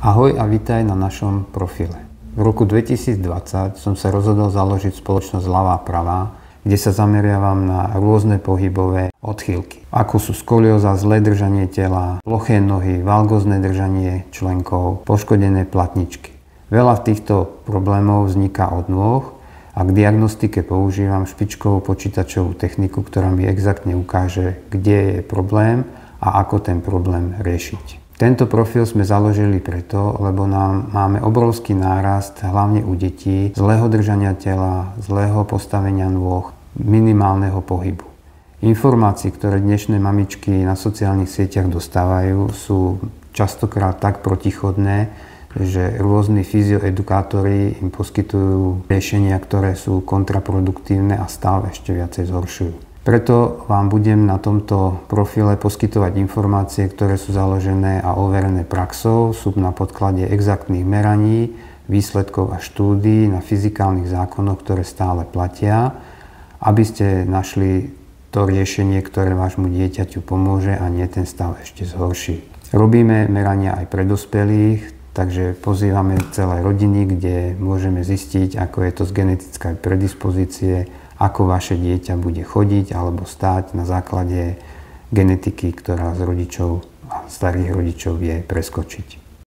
Ahoj a vítaj na našom profile. V roku 2020 som sa rozhodol založiť spoločnosť Ľavá pravá, kde sa zameriavam na rôzne pohybové odchýlky, ako sú skolióza, zlé držanie tela, ploché nohy, valgózne držanie členkov, poškodené platničky. Veľa týchto problémov vzniká od nôh a k diagnostike používam špičkovú počítačovú techniku, ktorá mi exaktne ukáže, kde je problém a ako ten problém riešiť. Tento profil sme založili preto, lebo máme obrovský nárast, hlavne u detí, zlého držania tela, zlého postavenia nôh, minimálneho pohybu. Informácie, ktoré dnešné mamičky na sociálnych sieťach dostávajú, sú častokrát tak protichodné, že rôzni fyzioedukátori im poskytujú riešenia, ktoré sú kontraproduktívne a stav ešte viacej zhoršujú. Preto vám budem na tomto profile poskytovať informácie, ktoré sú založené a overené praxou, sú na podklade exaktných meraní, výsledkov a štúdií na fyzikálnych zákonoch, ktoré stále platia, aby ste našli to riešenie, ktoré vášmu dieťaťu pomôže a nie ten stav ešte zhorší. Robíme merania aj pre dospelých, takže pozývame celé rodiny, kde môžeme zistiť, ako je to z genetickej predispozície, ako vaše dieťa bude chodiť alebo stáť na základe genetiky, ktorá z rodičov a starých rodičov vie preskočiť.